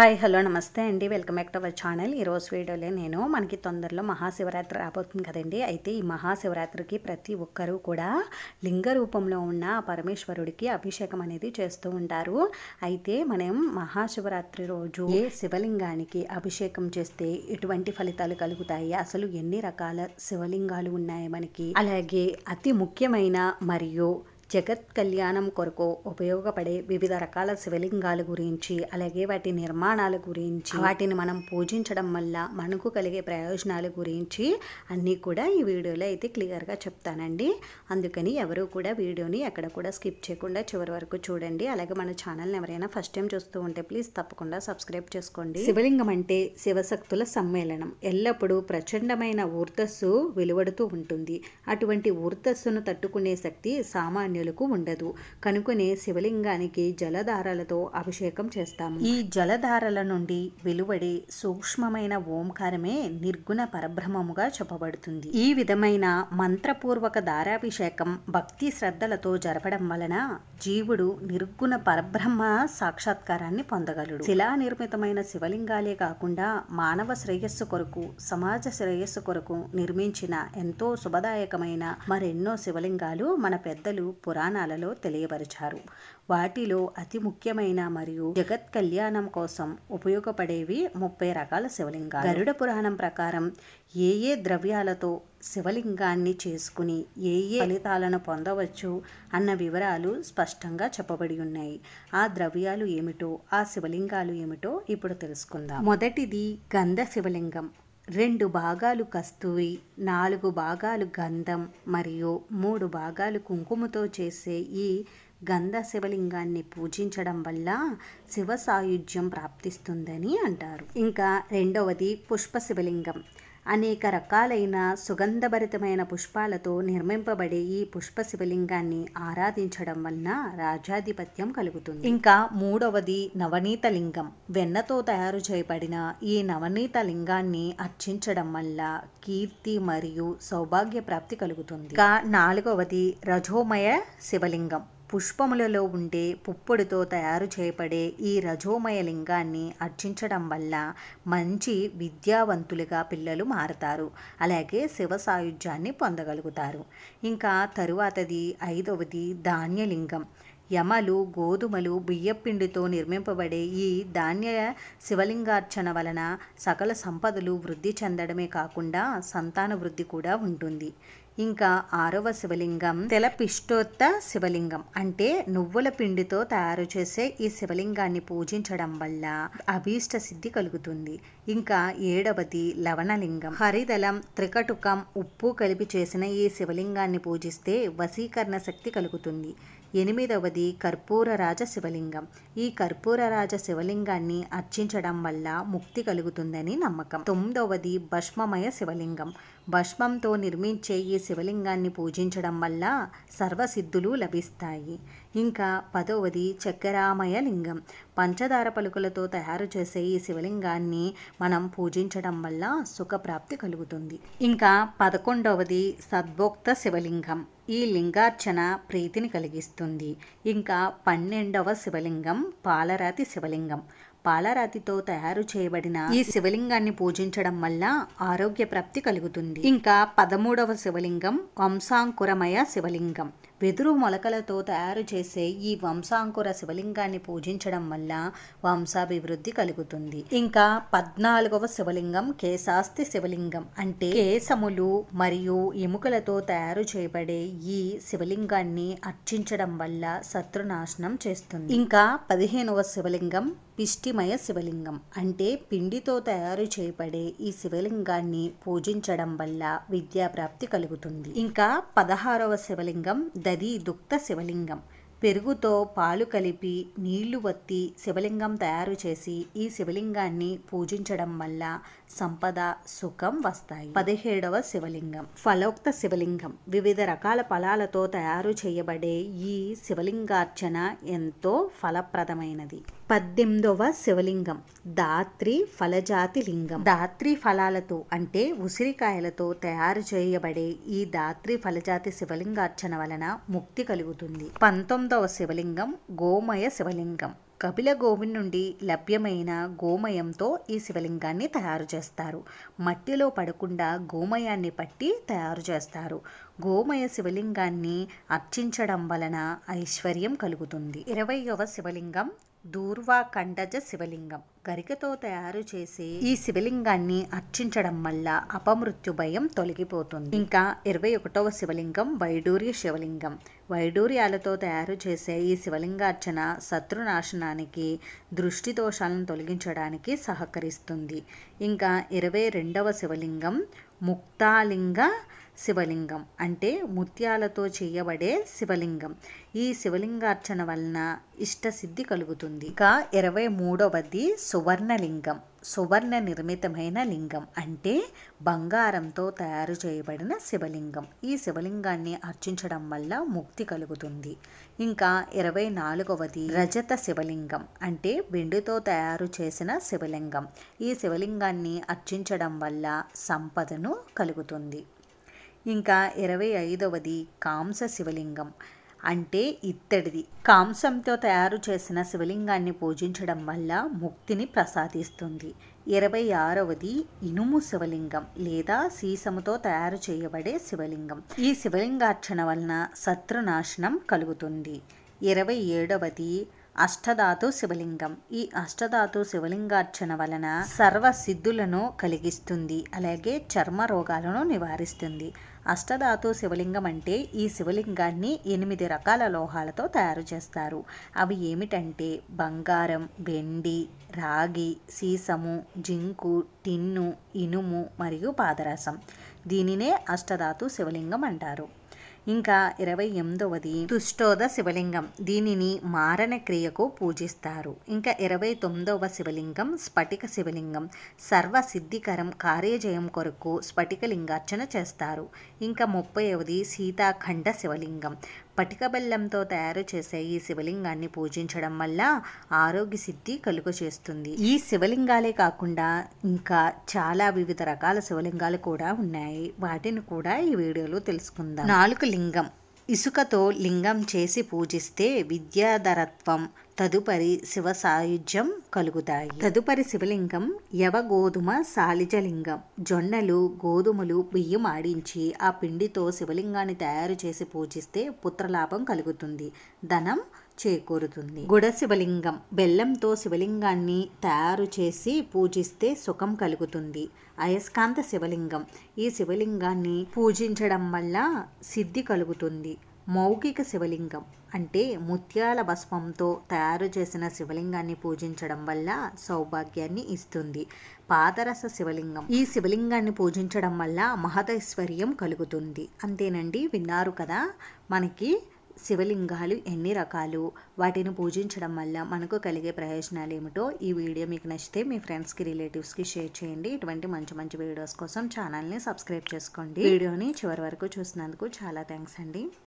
Hi hello నమస్తే అండి, welcome back to our channel. ఈరోజు వీడియోలో నేను మనకి తొందరలో మహాశివరాత్రి రాబోతుంది కదండి. అయితే ఈ మహాశివరాత్రికి ప్రతి ఒక్కరూ కూడా లింగ రూపంలో ఉన్న పరమేశ్వరుడికి అభిషేకం అనేది చేస్తూ ఉంటారు. అయితే మనం మహాశివరాత్రి రోజు ఏ శివలింగానికి అభిషేకం చేస్తే ఎటువంటి ఫలితాలు కలుగుతాయి, అసలు ఎన్ని రకాల శివలింగాలు ఉన్నాయి మనకి, అలాగే అతి ముఖ్యమైన మరియు జగత్ కళ్యాణం కొరకు ఉపయోగపడే వివిధ రకాల శివలింగాల గురించి, అలాగే వాటి నిర్మాణాల గురించి, వాటిని మనం పూజించడం వల్ల మనకు కలిగే ప్రయోజనాల గురించి అన్నీ కూడా ఈ వీడియోలో అయితే క్లియర్గా చెప్తానండి. అందుకని ఎవరు కూడా వీడియోని ఎక్కడ కూడా స్కిప్ చేయకుండా చివరి వరకు చూడండి. అలాగే మన ఛానల్ని ఎవరైనా ఫస్ట్ టైం చూస్తూ ఉంటే ప్లీజ్ తప్పకుండా సబ్స్క్రైబ్ చేసుకోండి. శివలింగం అంటే శివశక్తుల సమ్మేళనం. ఎల్లప్పుడూ ప్రచండమైన ఊర్ధస్సు వెలువడుతూ ఉంటుంది. అటువంటి ఊర్ధస్సును తట్టుకునే శక్తి సామాన్య ఉండదు. కనుకనే శివలింగానికి జలధారలతో అభిషేకం చేస్తాము. ఈ జలధారల నుండి వెలువడే సూక్ష్మమైన ఓంకారమే నిర్గుణ పరబ్రహ్మముగా చెప్పబడుతుంది. ఈ విధమైన మంత్రపూర్వక దారాభిషేకం భక్తి శ్రద్ధలతో జరపడం వలన జీవుడు నిర్గుణ పరబ్రహ్మ సాక్షాత్కారాన్ని పొందగలడు. శిలా నిర్మితమైన శివలింగాలే కాకుండా మానవ శ్రేయస్సు కొరకు, సమాజ శ్రేయస్సు కొరకు నిర్మించిన ఎంతో శుభదాయకమైన మరెన్నో శివలింగాలు మన పెద్దలు పురాణాలలో తెలియపరిచారు. వాటిలో అతి ముఖ్యమైన మరియు జగత్ కళ్యాణం కోసం ఉపయోగపడేవి 30 రకాల శివలింగాలు. గరుడ పురాణం ప్రకారం ఏ ద్రవ్యాలతో శివలింగాన్ని చేసుకుని ఏ ఫలితాలను పొందవచ్చు అన్న వివరాలు స్పష్టంగా చెప్పబడి ఉన్నాయి. ఆ ద్రవ్యాలు ఏమిటో, ఆ శివలింగాలు ఏమిటో ఇప్పుడు తెలుసుకుందాం. మొదటిది గంధ శివలింగం. 2 భాగాలు కస్తూరి, 4 భాగాలు గంధం మరియు 3 భాగాలు కుంకుమతో చేసే ఈ గంధ శివలింగాన్ని పూజించడం వల్ల శివ సాయుధ్యం ప్రాప్తిస్తుందని అంటారు. ఇంకా రెండవది పుష్ప శివలింగం. అనేక రకాలైన సుగంధభరితమైన పుష్పాలతో నిర్మింపబడే ఈ పుష్ప శివలింగాన్ని ఆరాధించడం వలన రాజ్యాధిపత్యం కలుగుతుంది. ఇంకా మూడవది నవనీత లింగం. వెన్నతో తయారు చేయబడిన ఈ నవనీత లింగాన్ని అర్చించడం వల్ల కీర్తి మరియు సౌభాగ్య ప్రాప్తి కలుగుతుంది. ఇంకా నాలుగవది రజోమయ శివలింగం. పుష్పములలో ఉండే పుప్పొడితో తయారు చేయబడే ఈ రజోమయ లింగాన్ని అర్చించడం వల్ల మంచి విద్యావంతులుగా పిల్లలు మారతారు, అలాగే శివ సాయుధ్యాన్ని పొందగలుగుతారు. ఇంకా తరువాతది ఐదవది ధాన్యలింగం. యమలు, గోధుమలు, బియ్యపిండితో నిర్మింపబడే ఈ ధాన్య శివలింగార్చన వలన సకల సంపదలు వృద్ధి చెందడమే కాకుండా సంతాన వృద్ధి కూడా ఉంటుంది. ఇంకా ఆరవ శివలింగం తెలపిష్టోత్త శివలింగం. అంటే నువ్వుల పిండితో తయారు చేసే ఈ శివలింగాన్ని పూజించడం వల్ల అభీష్ట సిద్ధి కలుగుతుంది. ఇంకా ఏడవది లవణలింగం. హరిదళం, త్రికటుకం, ఉప్పు కలిపి చేసిన ఈ శివలింగాన్ని పూజిస్తే వశీకరణ శక్తి కలుగుతుంది. ఎనిమిదవది కర్పూరరాజ శివలింగం. ఈ కర్పూరరాజ శివలింగాన్ని అర్చించడం వల్ల ముక్తి కలుగుతుందని నమ్మకం. తొమ్మిదవది భస్మమయ శివలింగం. భస్మంతో నిర్మించే ఈ శివలింగాన్ని పూజించడం వల్ల సర్వసిద్ధులు లభిస్తాయి. ఇంకా 10వది చక్కెరామయ లింగం. పంచదార పలుకులతో తయారు చేసే ఈ శివలింగాన్ని మనం పూజించడం వల్ల సుఖప్రాప్తి కలుగుతుంది. ఇంకా 11వది సద్భోక్త శివలింగం. ఈ లింగార్చన ప్రీతిని కలిగిస్తుంది. ఇంకా 12వ శివలింగం పాలరాతి శివలింగం. పాలరాతితో తయారు చేయబడిన ఈ శివలింగాన్ని పూజించడం వల్ల ఆరోగ్య ప్రాప్తి కలుగుతుంది. ఇంకా 13వ శివలింగం వంశాంకురమయ శివలింగం. వెదురు మొలకలతో తయారు చేసే ఈ వంశాంకుర శివలింగాన్ని పూజించడం వల్ల వంశాభివృద్ధి కలుగుతుంది. ఇంకా 14వ శివలింగం కేశాస్తి శివలింగం. అంటే కేశములు మరియు ఎముకలతో తయారు చేయబడే ఈ శివలింగాన్ని అర్చించడం వల్ల శత్రునాశనం చేస్తుంది. ఇంకా 15వ శివలింగం పిష్టిమయ శివలింగం. అంటే పిండితో తయారు చేయబడే ఈ శివలింగాన్ని పూజించడం వల్ల విద్యాప్రాప్తి కలుగుతుంది. ఇంకా 16వ శివలింగం దధీదుక్త శివలింగం. పెరుగుతో పాలు కలిపి నీళ్లు వత్తి శివలింగం తయారు చేసి ఈ శివలింగాన్ని పూజించడం వల్ల సంపద, సుఖం వస్తాయి. 17వ శివలింగం ఫలోక్త శివలింగం. వివిధ రకాల ఫలాలతో తయారు చేయబడే ఈ శివలింగార్చన ఎంతో ఫలప్రదమైనది. 18వ శివలింగం దాత్రి ఫలజాతి లింగం. దాత్రి ఫలాలతో అంటే ఉసిరికాయలతో తయారు చేయబడే ఈ దాత్రి ఫలజాతి శివలింగార్చన వలన ముక్తి కలుగుతుంది. 19వ శివలింగం గోమయ శివలింగం. కపిల గోవు నుండి లభ్యమైన గోమయంతో ఈ శివలింగాన్ని తయారు చేస్తారు. మట్టిలో పడకుండా గోమయాన్ని పట్టి తయారు చేస్తారు. గోమయ శివలింగాన్ని అర్చించడం వలన ఐశ్వర్యం కలుగుతుంది. 20వ శివలింగం దూర్వాఖండజ శివలింగం. గరికతో తయారు చేసే ఈ శివలింగాన్ని అర్చించడం వల్ల అపమృత్యు భయం తొలగిపోతుంది. ఇంకా 21వ శివలింగం వైడూర్య శివలింగం. వైడూర్యాలతో తయారు చేసే ఈ శివలింగార్చన శత్రునాశనానికి, దృష్టి దోషాలను తొలగించడానికి సహకరిస్తుంది. ఇంకా 22వ శివలింగం ముక్తాలింగ శివలింగం, అంటే ముత్యాలతో చేయబడే శివలింగం. ఈ శివలింగార్చన వలన ఇష్టసిద్ధి కలుగుతుంది. ఇంకా 23వది సువర్ణలింగం. సువర్ణ నిర్మితమైన లింగం, అంటే బంగారంతో తయారు చేయబడిన శివలింగం. ఈ శివలింగాన్ని అర్చించడం వల్ల ముక్తి కలుగుతుంది. ఇంకా 24వది రజత శివలింగం, అంటే వెండితో తయారు చేసిన శివలింగం. ఈ శివలింగాన్ని అర్చించడం వల్ల సంపదను కలుగుతుంది. ఇంకా 25వది కాంస శివలింగం, అంటే ఇత్తడిది. కాంసంతో తయారు చేసిన శివలింగాన్ని పూజించడం వల్ల ముక్తిని ప్రసాదిస్తుంది. 26వది ఇనుము శివలింగం లేదా సీసముతో తయారు చేయబడే శివలింగం. ఈ శివలింగార్చన వలన శత్రునాశనం కలుగుతుంది. 27వది అష్టధాతు శివలింగం. ఈ అష్టధాతు శివలింగార్చన వలన సర్వసిద్ధులను కలిగిస్తుంది, అలాగే చర్మ రోగాలను నివారిస్తుంది. అష్టధాతు శివలింగం అంటే ఈ శివలింగాన్ని 8 రకాల లోహాలతో తయారు చేస్తారు. అవి ఏమిటంటే బంగారం, వెండి, రాగి, సీసము, జింకు, టిన్ను, ఇనుము మరియు పాదరసం. దీనినే అష్టధాతు శివలింగం అంటారు. ఇంకా 28వది తుష్టోద శివలింగం. దీనిని మారణ క్రియకు పూజిస్తారు. ఇంకా 29వ శివలింగం స్ఫటిక శివలింగం. సర్వసిద్ధికరం కార్యజయం కొరకు స్ఫటిక లింగార్చన చేస్తారు. ఇంకా 30వది సీతాఖండ శివలింగం. పటిక బెల్లంతో తయారు చేసే ఈ శివలింగాన్ని పూజించడం వల్ల ఆరోగ్య సిద్ధి కలుగు చేస్తుంది. ఈ శివలింగాలే కాకుండా ఇంకా చాలా వివిధ రకాల శివలింగాలు కూడా ఉన్నాయి. వాటిని కూడా ఈ వీడియోలో తెలుసుకుందాం. 4 లింగం. ఇసుకతో లింగం చేసి పూజిస్తే విద్యాధరత్వం, తదుపరి శివ సాయుధ్యం కలుగుతాయి. తదుపరి శివలింగం యవగోధుమ సాలిజలింగం. జొన్నలు, గోధుమలు, బియ్యం ఆడించి ఆ పిండితో శివలింగాన్ని తయారు చేసి పూజిస్తే పుత్రలాభం కలుగుతుంది, ధనం చేకూరుతుంది. గుడ శివలింగం. బెల్లంతో శివలింగాన్ని తయారు చేసి పూజిస్తే సుఖం కలుగుతుంది. అయస్కాంత శివలింగం. ఈ శివలింగాన్ని పూజించడం వల్ల సిద్ధి కలుగుతుంది. మౌఖిక శివలింగం, అంటే ముత్యాల భస్మంతో తయారు చేసిన శివలింగాన్ని పూజించడం వల్ల సౌభాగ్యాన్ని ఇస్తుంది. పాదరస శివలింగం. ఈ శివలింగాన్ని పూజించడం వల్ల మహదైశ్వర్యం కలుగుతుంది. అంతేనండి, విన్నారు కదా మనకి శివలింగాలు ఎన్ని రకాలు, వాటిని పూజించడం వల్ల మనకు కలిగే ప్రయోజనాలు ఏమిటో ఈ వీడియో మీకు నచ్చితే మీ ఫ్రెండ్స్కి, రిలేటివ్స్కి షేర్ చేయండి. ఇటువంటి మంచి మంచి వీడియోస్ కోసం ఛానల్ని సబ్స్క్రైబ్ చేసుకోండి. వీడియోని చివరి వరకు చూసినందుకు చాలా థ్యాంక్స్ అండి.